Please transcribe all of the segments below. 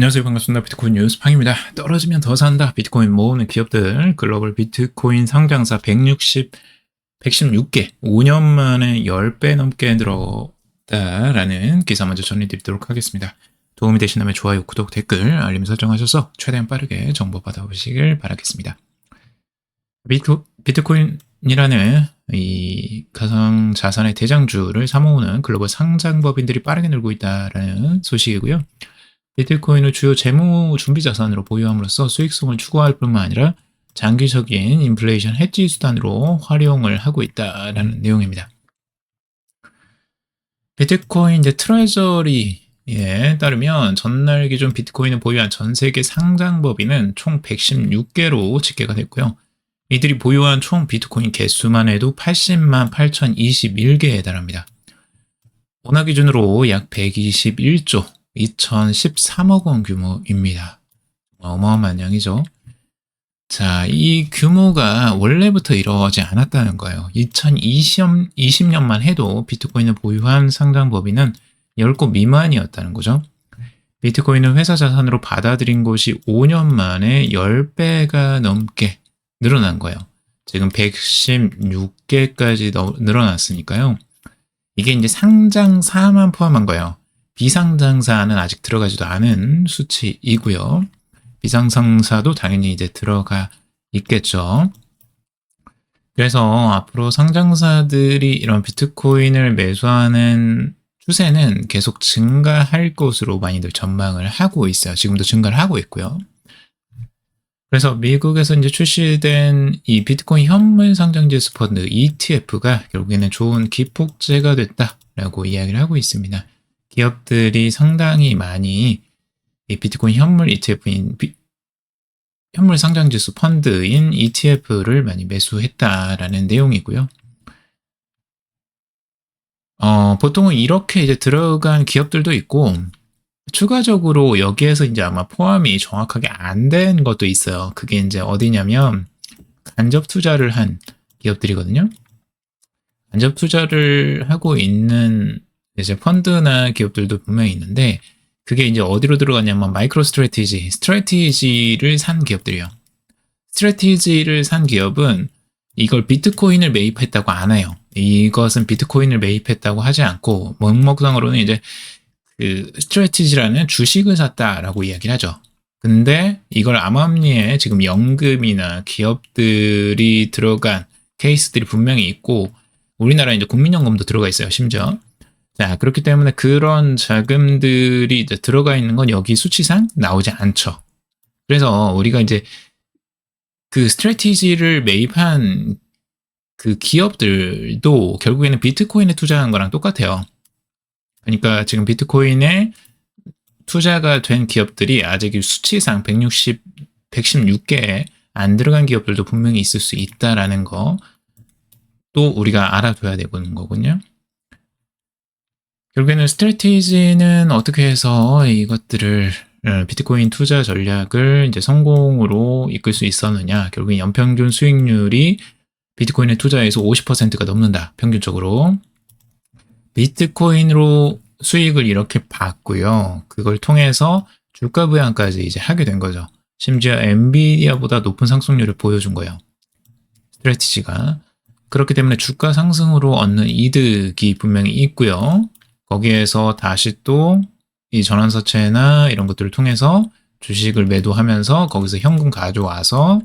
안녕하세요. 반갑습니다. 비트코인 뉴스 팡입니다. 떨어지면 더 산다. 비트코인 모으는 기업들 글로벌 비트코인 상장사 116개 5년 만에 10배 넘게 늘었다라는 기사 먼저 전해드리도록 하겠습니다. 도움이 되신다면 좋아요, 구독, 댓글, 알림 설정하셔서 최대한 빠르게 정보 받아보시길 바라겠습니다. 비트코인이라는 이 가상 자산의 대장주를 사모으는 글로벌 상장법인들이 빠르게 늘고 있다라는 소식이고요. 비트코인을 주요 재무 준비 자산으로 보유함으로써 수익성을 추구할 뿐만 아니라 장기적인 인플레이션 해지 수단으로 활용을 하고 있다라는 내용입니다. 비트코인 트레저리에 따르면 전날 기준 비트코인을 보유한 전 세계 상장법인은 총 116개로 집계가 됐고요. 이들이 보유한 총 비트코인 개수만 해도 80만 8,021개에 달합니다. 원화 기준으로 약 121조 2013억 원 규모입니다. 어마어마한 양이죠. 자, 이 규모가 원래부터 이러지 않았다는 거예요. 2020년만 해도 비트코인을 보유한 상장법인은 10곳 미만이었다는 거죠. 비트코인을 회사 자산으로 받아들인 곳이 5년 만에 10배가 넘게 늘어난 거예요. 지금 116개까지 늘어났으니까요. 이게 이제 상장사만 포함한 거예요. 비상장사는 아직 들어가지도 않은 수치이고요. 비상장사도 당연히 이제 들어가 있겠죠. 그래서 앞으로 상장사들이 이런 비트코인을 매수하는 추세는 계속 증가할 것으로 많이들 전망을 하고 있어요. 지금도 증가를 하고 있고요. 그래서 미국에서 이제 출시된 이 비트코인 현물 상장지수 펀드 ETF가 결국에는 좋은 기폭제가 됐다라고 이야기를 하고 있습니다. 기업들이 상당히 많이 이 비트코인 현물 ETF인 현물 상장지수 펀드인 ETF를 많이 매수했다라는 내용이고요. 보통은 이렇게 이제 들어간 기업들도 있고, 추가적으로 여기에서 이제 아마 포함이 정확하게 안 된 것도 있어요. 그게 이제 어디냐면, 간접 투자를 한 기업들이거든요. 간접 투자를 하고 있는 이제 펀드나 기업들도 분명히 있는데, 그게 이제 어디로 들어가냐면 마이크로 스트래티지를 산 기업들이요. 스트래티지를 산 기업은 이걸 비트코인을 매입했다고 안 해요. 이것은 비트코인을 매입했다고 하지 않고 명목상으로는 이제 그 스트래티지라는 주식을 샀다라고 이야기를 하죠. 근데 이걸 암암리에 지금 연금이나 기업들이 들어간 케이스들이 분명히 있고 우리나라 이제 국민연금도 들어가 있어요, 심지어. 자, 그렇기 때문에 그런 자금들이 이제 들어가 있는 건 여기 수치상 나오지 않죠. 그래서 우리가 이제 그 스트래티지를 매입한 그 기업들도 결국에는 비트코인에 투자한 거랑 똑같아요. 그러니까 지금 비트코인에 투자가 된 기업들이 아직 수치상 116개에 안 들어간 기업들도 분명히 있을 수 있다라는 거 또 우리가 알아둬야 되는 거군요. 결국에는 스트래티지는 어떻게 해서 이것들을 비트코인 투자 전략을 이제 성공으로 이끌 수 있었느냐. 결국엔 연평균 수익률이 비트코인에 투자해서 50%가 넘는다. 평균적으로. 비트코인으로 수익을 이렇게 받고요. 그걸 통해서 주가 부양까지 이제 하게 된 거죠. 심지어 엔비디아보다 높은 상승률을 보여준 거예요. 스트래티지가. 그렇기 때문에 주가 상승으로 얻는 이득이 분명히 있고요. 거기에서 다시 또 이 전환사채나 이런 것들을 통해서 주식을 매도하면서 거기서 현금 가져와서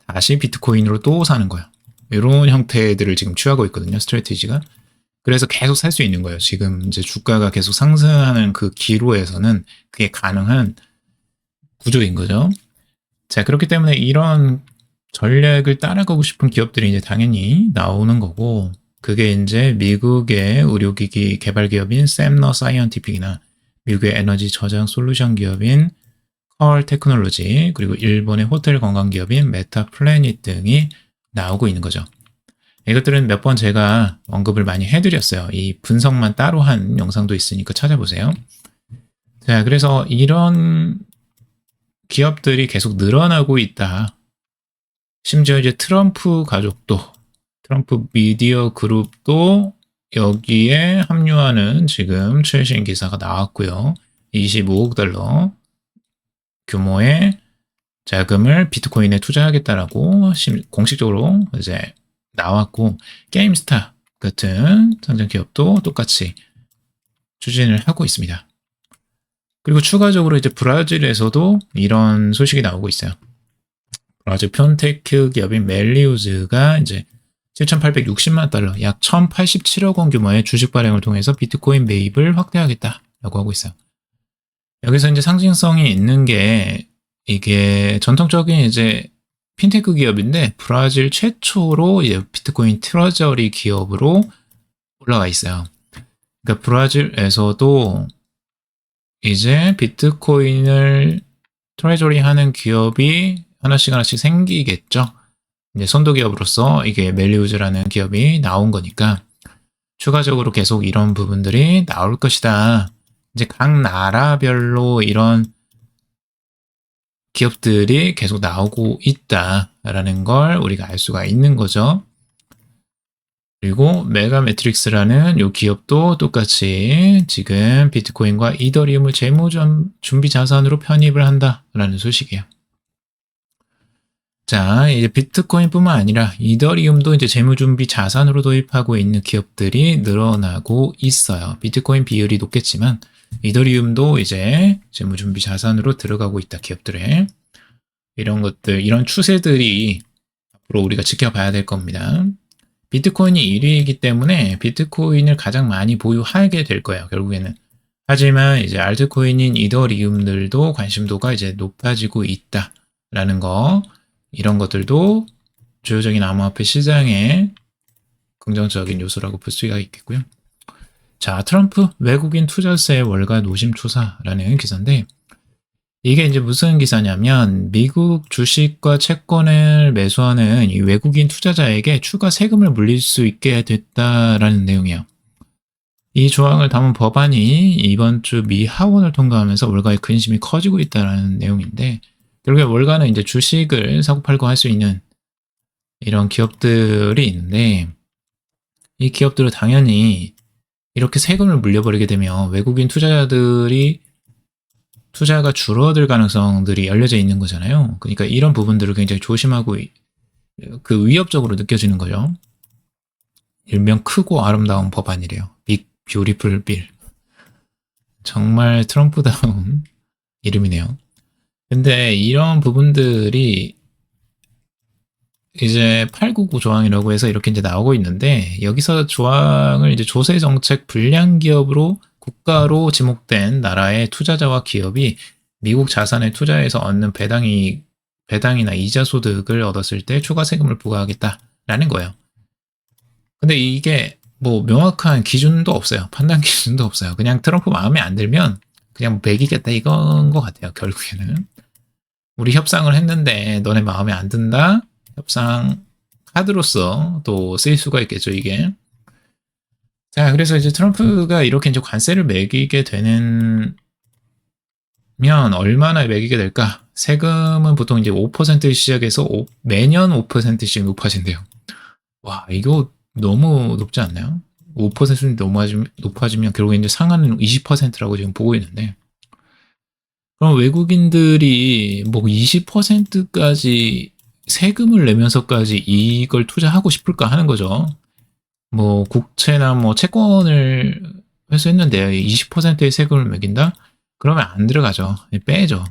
다시 비트코인으로 또 사는 거예요. 이런 형태들을 지금 취하고 있거든요, 스트래티지가. 그래서 계속 살 수 있는 거예요. 지금 이제 주가가 계속 상승하는 그 기로에서는 그게 가능한 구조인 거죠. 자, 그렇기 때문에 이런 전략을 따라가고 싶은 기업들이 이제 당연히 나오는 거고, 그게 이제 미국의 의료기기 개발 기업인 샘너 사이언티픽이나 미국의 에너지 저장 솔루션 기업인 컬 테크놀로지, 그리고 일본의 호텔 관광 기업인 메타 플래닛 등이 나오고 있는 거죠. 이것들은 몇 번 제가 언급을 많이 해드렸어요. 이 분석만 따로 한 영상도 있으니까 찾아보세요. 자, 그래서 이런 기업들이 계속 늘어나고 있다. 심지어 이제 트럼프 가족도, 트럼프 미디어 그룹도 여기에 합류하는 지금 최신 기사가 나왔고요. 25억 달러 규모의 자금을 비트코인에 투자하겠다라고 공식적으로 이제 나왔고, 게임스타 같은 상장 기업도 똑같이 추진을 하고 있습니다. 그리고 추가적으로 이제 브라질에서도 이런 소식이 나오고 있어요. 브라질 폰테크 기업인 멜리우즈가 이제 7,860만 달러, 약 1,087억 원 규모의 주식 발행을 통해서 비트코인 매입을 확대하겠다라고 하고 있어요. 여기서 이제 상징성이 있는 게, 이게 전통적인 이제 핀테크 기업인데 브라질 최초로 이제 비트코인 트레저리 기업으로 올라가 있어요. 그러니까 브라질에서도 이제 비트코인을 트레저리 하는 기업이 하나씩 생기겠죠. 이제 선도 기업으로서 이게 멜리우즈라는 기업이 나온 거니까 추가적으로 계속 이런 부분들이 나올 것이다. 이제 각 나라별로 이런 기업들이 계속 나오고 있다라는 걸 우리가 알 수가 있는 거죠. 그리고 메가매트릭스라는 이 기업도 똑같이 지금 비트코인과 이더리움을 재무 준비 자산으로 편입을 한다라는 소식이에요. 자, 이제 비트코인뿐만 아니라 이더리움도 이제 재무 준비 자산으로 도입하고 있는 기업들이 늘어나고 있어요. 비트코인 비율이 높겠지만 이더리움도 이제 재무 준비 자산으로 들어가고 있다, 기업들의. 이런 것들, 이런 추세들이 앞으로 우리가 지켜봐야 될 겁니다. 비트코인이 1위이기 때문에 비트코인을 가장 많이 보유하게 될 거예요, 결국에는. 하지만 이제 알트코인인 이더리움들도 관심도가 이제 높아지고 있다라는 거, 이런 것들도 주요적인 암호화폐 시장의 긍정적인 요소라고 볼 수가 있겠고요. 자, 트럼프 외국인 투자세 월가 노심 조사라는 기사인데, 이게 이제 무슨 기사냐면 미국 주식과 채권을 매수하는 이 외국인 투자자에게 추가 세금을 물릴 수 있게 됐다라는 내용이에요. 이 조항을 담은 법안이 이번 주 미 하원을 통과하면서 월가의 근심이 커지고 있다는 내용인데, 결국에 월가는 이제 주식을 사고 팔고 할 수 있는 이런 기업들이 있는데, 이 기업들은 당연히 이렇게 세금을 물려버리게 되면 외국인 투자자들이 투자가 줄어들 가능성들이 열려져 있는 거잖아요. 그러니까 이런 부분들을 굉장히 조심하고 그 위협적으로 느껴지는 거죠. 일명 크고 아름다운 법안이래요. 빅 뷰티풀 빌. 정말 트럼프다운 이름이네요. 근데 이런 부분들이 이제 899 조항이라고 해서 이렇게 이제 나오고 있는데, 여기서 조항을 이제 조세 정책 불량 기업으로 국가로 지목된 나라의 투자자와 기업이 미국 자산에 투자해서 얻는 배당이나 이자 소득을 얻었을 때 추가 세금을 부과하겠다라는 거예요. 근데 이게 뭐 명확한 기준도 없어요. 판단 기준도 없어요. 그냥 트럼프 마음에 안 들면 그냥 매기겠다 이건 것 같아요. 결국에는 우리 협상을 했는데 너네 마음에 안 든다. 협상 카드로서 또 쓰일 수가 있겠죠, 이게. 자, 그래서 이제 트럼프가 이렇게 이제 관세를 매기게 되면 얼마나 매기게 될까? 세금은 보통 이제 5% 시작해서 매년 5%씩 높아진대요. 와, 이거 너무 높지 않나요? 5% 높아지면 결국에 이제 상한은 20%라고 지금 보고 있는데, 그럼 외국인들이 뭐 20%까지 세금을 내면서까지 이걸 투자하고 싶을까 하는 거죠. 뭐 국채나 뭐 채권을 회수했는데 20%의 세금을 매긴다? 그러면 안 들어가죠. 빼죠.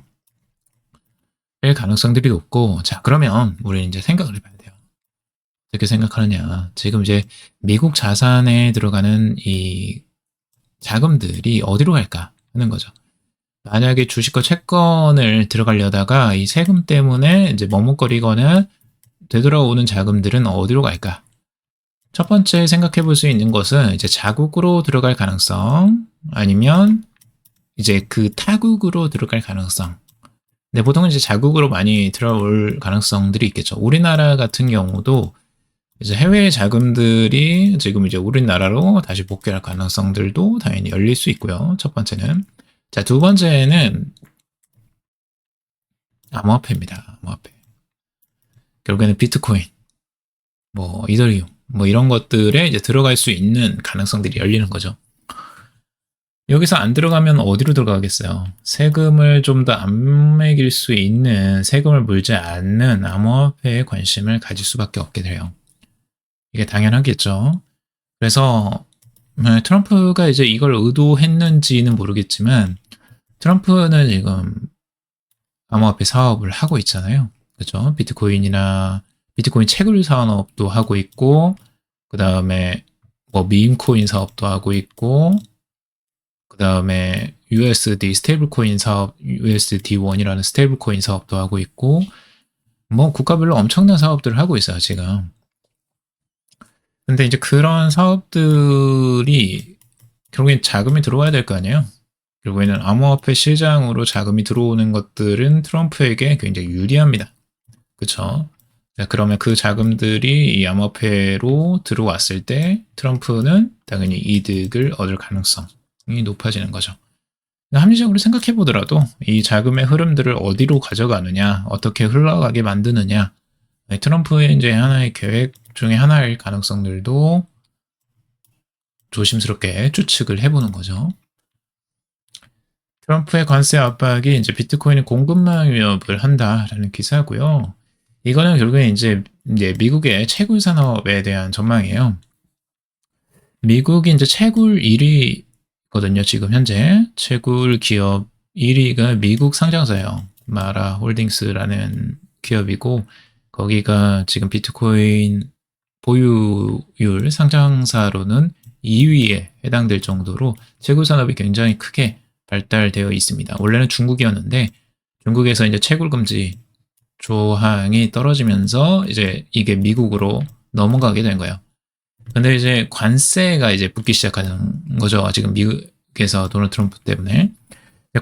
뺄 가능성들이 높고, 자, 그러면 우리는 이제 생각을 해봐야 돼요. 어떻게 생각하느냐. 지금 이제 미국 자산에 들어가는 이 자금들이 어디로 갈까 하는 거죠. 만약에 주식과 채권을 들어가려다가 이 세금 때문에 이제 머뭇거리거나 되돌아오는 자금들은 어디로 갈까? 첫 번째 생각해 볼 수 있는 것은 이제 자국으로 들어갈 가능성, 아니면 이제 그 타국으로 들어갈 가능성. 근데 보통은 이제 자국으로 많이 들어올 가능성들이 있겠죠. 우리나라 같은 경우도 이제 해외 자금들이 지금 이제 우리나라로 다시 복귀할 가능성들도 당연히 열릴 수 있고요. 첫 번째는. 자, 두 번째는 암호화폐입니다. 암호화폐. 결국에는 비트코인, 뭐 이더리움, 뭐 이런 것들에 이제 들어갈 수 있는 가능성들이 열리는 거죠. 여기서 안 들어가면 어디로 들어가겠어요? 세금을 좀 더 안 매길 수 있는, 세금을 물지 않는 암호화폐에 관심을 가질 수밖에 없게 돼요. 이게 당연하겠죠. 그래서 트럼프가 이제 이걸 의도했는지는 모르겠지만 트럼프는 지금 암호화폐 사업을 하고 있잖아요. 그렇죠? 비트코인 채굴 산업도 하고 있고, 그 다음에 뭐 밈코인 사업도 하고 있고, 그 다음에 USD 스테이블코인 사업, USD1이라는 스테이블코인 사업도 하고 있고, 뭐 국가별로 엄청난 사업들을 하고 있어요, 지금. 근데 이제 그런 사업들이 결국엔 자금이 들어와야 될 거 아니에요? 결국에는 암호화폐 시장으로 자금이 들어오는 것들은 트럼프에게 굉장히 유리합니다. 그쵸? 자, 그러면 그 자금들이 이 암호화폐로 들어왔을 때 트럼프는 당연히 이득을 얻을 가능성이 높아지는 거죠. 합리적으로 생각해 보더라도 이 자금의 흐름들을 어디로 가져가느냐, 어떻게 흘러가게 만드느냐, 트럼프의 이제 하나의 계획 중에 하나일 가능성들도 조심스럽게 추측을 해보는 거죠. 트럼프의 관세 압박이 이제 비트코인의 공급망 위협을 한다라는 기사고요. 이거는 결국에 이제 미국의 채굴 산업에 대한 전망이에요. 미국이 이제 채굴 1위거든요. 지금 현재 채굴 기업 1위가 미국 상장사예요. 마라 홀딩스라는 기업이고 거기가 지금 비트코인 보유율 상장사로는 2위에 해당될 정도로 채굴 산업이 굉장히 크게 발달되어 있습니다. 원래는 중국이었는데 중국에서 이제 채굴 금지 조항이 떨어지면서 이제 이게 미국으로 넘어가게 된 거예요. 근데 이제 관세가 이제 붙기 시작하는 거죠. 지금 미국에서 도널드 트럼프 때문에.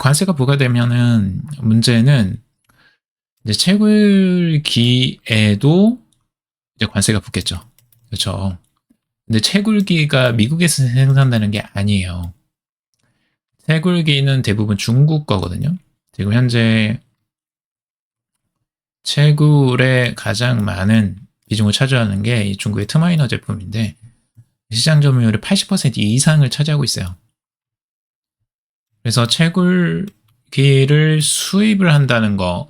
관세가 부과되면은 문제는 이제 채굴기에도 이제 관세가 붙겠죠. 그렇죠. 근데 채굴기가 미국에서 생산되는 게 아니에요. 채굴기는 대부분 중국 거거든요. 지금 현재 채굴에 가장 많은 비중을 차지하는 게 이 중국의 트마이너 제품인데 시장 점유율의 80% 이상을 차지하고 있어요. 그래서 채굴기를 수입을 한다는 거,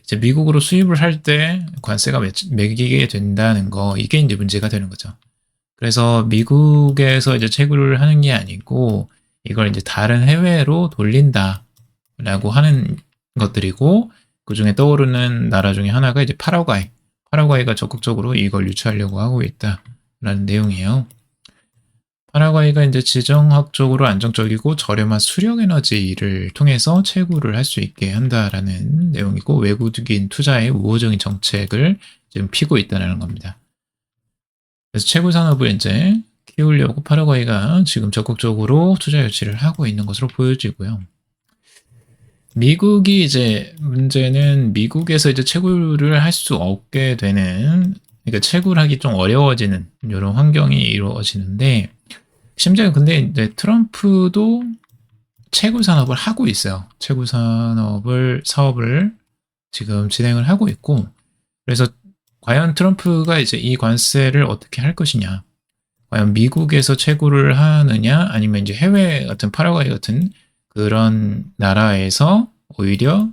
이제 미국으로 수입을 할 때 관세가 매기게 된다는 거, 이게 이제 문제가 되는 거죠. 그래서 미국에서 이제 채굴을 하는 게 아니고 이걸 이제 다른 해외로 돌린다라고 하는 것들이고 그 중에 떠오르는 나라 중에 하나가 이제 파라과이. 파라과이가 적극적으로 이걸 유치하려고 하고 있다라는 내용이에요. 파라과이가 이제 지정학적으로 안정적이고 저렴한 수력 에너지를 통해서 채굴을 할 수 있게 한다라는 내용이고 외국인 투자의 우호적인 정책을 지금 피고 있다는 겁니다. 그래서 채굴 산업을 이제 키우려고 파라과이가 지금 적극적으로 투자 유치를 하고 있는 것으로 보여지고요. 미국이 이제 문제는 미국에서 이제 채굴을 할 수 없게 되는, 그러니까 채굴하기 좀 어려워지는 이런 환경이 이루어지는데 심지어 근데 이제 트럼프도 채굴 산업을 하고 있어요. 채굴 사업을 지금 진행을 하고 있고 그래서 과연 트럼프가 이제 이 관세를 어떻게 할 것이냐, 과연 미국에서 채굴을 하느냐 아니면 이제 해외 같은 파라과이 같은 그런 나라에서 오히려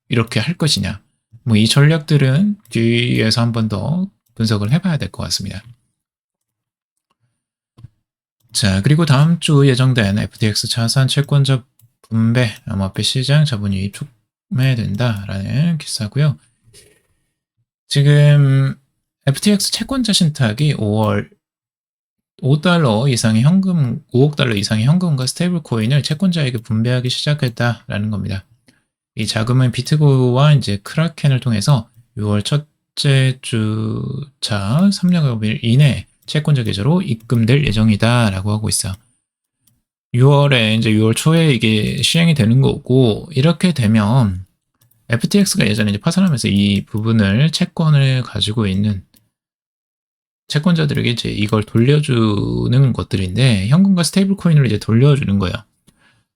이렇게 할 것이냐, 뭐 이 전략들은 뒤에서 한 번 더 분석을 해봐야 될 것 같습니다. 자, 그리고 다음 주 예정된 FTX 자산 채권자 분배 암호화폐 시장 자본 유입 촉매된다라는 기사고요. 지금 FTX 채권자 신탁이 5월 5달러 이상의 현금, 5억 달러 이상의 현금과 스테이블 코인을 채권자에게 분배하기 시작했다라는 겁니다. 이 자금은 비트고와 이제 크라켄을 통해서 6월 첫째 주차 3년여일 이내 채권자 계좌로 입금될 예정이다라고 하고 있어요. 6월에 이제 6월 초에 이게 시행이 되는 거고 이렇게 되면 FTX가 예전에 이제 파산하면서 이 부분을 채권을 가지고 있는 채권자들에게 이제 이걸 돌려주는 것들인데 현금과 스테이블 코인을 이제 돌려주는 거예요.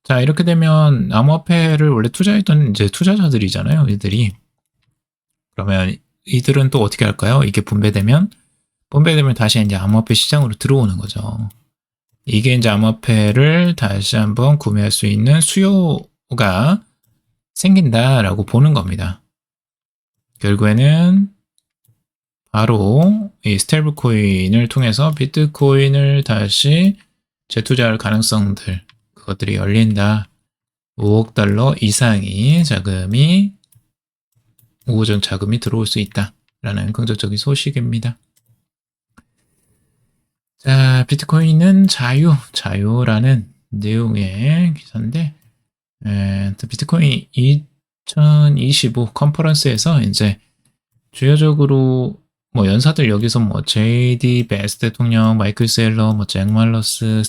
자, 이렇게 되면 암호화폐를 원래 투자했던 이제 투자자들이잖아요, 이들이. 그러면 이들은 또 어떻게 할까요? 이게 분배되면 다시 이제 암호화폐 시장으로 들어오는 거죠. 이게 이제 암호화폐를 다시 한번 구매할 수 있는 수요가 생긴다라고 보는 겁니다. 결국에는 바로 이 스테이블 코인을 통해서 비트코인을 다시 재투자할 가능성들, 그것들이 열린다. 5억 달러 이상이 우호적 자금이 들어올 수 있다라는 긍정적인 소식입니다. 자, 비트코인은 자유라는 내용의 기사인데, 비트코인 2025 컨퍼런스에서 이제 주요적으로 뭐 연사들 여기서 뭐 JD 베스 대통령, 마이클 셀러, 뭐 잭 말러스,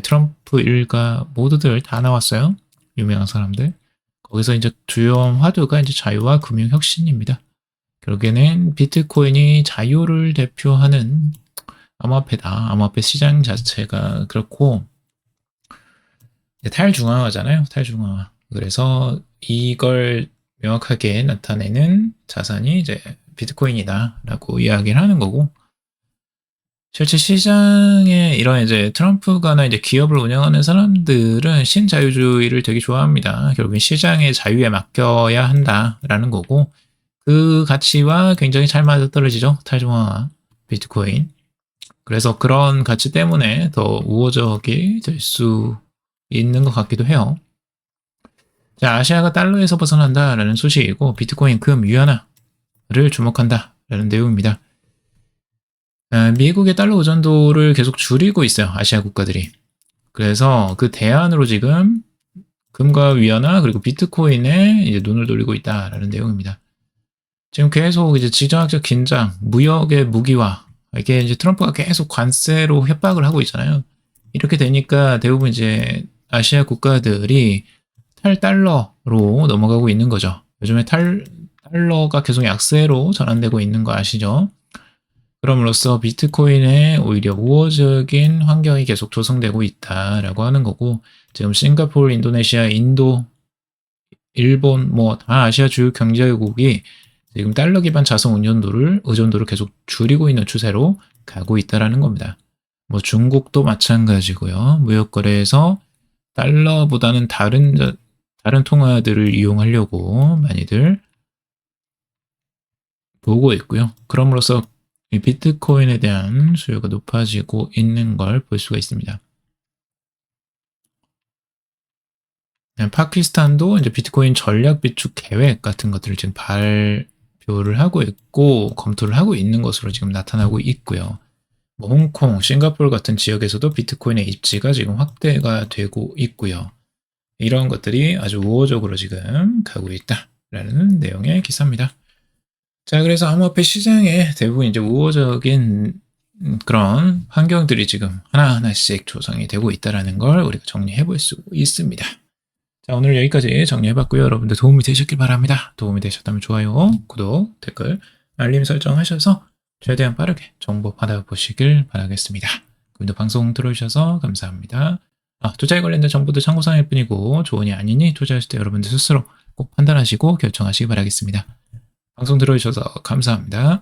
트럼프 일가 모두들 다 나왔어요. 유명한 사람들. 거기서 이제 주요 화두가 이제 자유와 금융 혁신입니다. 결국에는 비트코인이 자유를 대표하는 암호화폐다. 암호화폐 시장 자체가 그렇고 탈중앙화잖아요. 탈중앙화. 그래서 이걸 명확하게 나타내는 자산이 이제 비트코인이다라고 이야기를 하는 거고, 실제 시장에 이런 이제 트럼프가나 이제 기업을 운영하는 사람들은 신자유주의를 되게 좋아합니다. 결국엔 시장의 자유에 맡겨야 한다라는 거고, 그 가치와 굉장히 잘 맞아떨어지죠. 탈중앙화 비트코인. 그래서 그런 가치 때문에 더 우호적이 될 수 있는 것 같기도 해요. 자, 아시아가 달러에서 벗어난다라는 소식이고, 비트코인 금 위안화를 주목한다라는 내용입니다. 미국의 달러 의존도를 계속 줄이고 있어요. 아시아 국가들이. 그래서 그 대안으로 지금 금과 위안화 그리고 비트코인에 이제 눈을 돌리고 있다라는 내용입니다. 지금 계속 이제 지정학적 긴장, 무역의 무기화, 이게 이제 트럼프가 계속 관세로 협박을 하고 있잖아요. 이렇게 되니까 대부분 이제 아시아 국가들이 탈달러로 넘어가고 있는 거죠. 요즘에 달러가 계속 약세로 전환되고 있는 거 아시죠? 그럼으로써 비트코인에 오히려 우호적인 환경이 계속 조성되고 있다라고 하는 거고, 지금 싱가포르, 인도네시아, 인도, 일본 뭐 다 아시아 주요 경제국이 지금 달러 기반 자산 의존도를 계속 줄이고 있는 추세로 가고 있다라는 겁니다. 뭐 중국도 마찬가지고요. 무역 거래에서 달러보다는 다른 통화들을 이용하려고 많이들 보고 있고요. 그럼으로써 이 비트코인에 대한 수요가 높아지고 있는 걸 볼 수가 있습니다. 파키스탄도 이제 비트코인 전략 비축 계획 같은 것들을 지금 발표를 하고 있고 검토를 하고 있는 것으로 지금 나타나고 있고요. 뭐 홍콩, 싱가포르 같은 지역에서도 비트코인의 입지가 지금 확대가 되고 있고요. 이런 것들이 아주 우호적으로 지금 가고 있다라는 내용의 기사입니다. 자, 그래서 암호화폐 시장에 대부분 이제 우호적인 그런 환경들이 지금 하나하나씩 조성이 되고 있다는 걸 우리가 정리해 볼 수 있습니다. 자, 오늘 여기까지 정리해봤고요. 여러분들 도움이 되셨길 바랍니다. 도움이 되셨다면 좋아요, 구독, 댓글, 알림 설정하셔서 최대한 빠르게 정보 받아보시길 바라겠습니다. 오늘도 방송 들어주셔서 감사합니다. 투자에 관련된 정보도 참고사항일 뿐이고 좋으니 아니니 투자하실 때 여러분들 스스로 꼭 판단하시고 결정하시기 바라겠습니다. 방송 들어주셔서 감사합니다.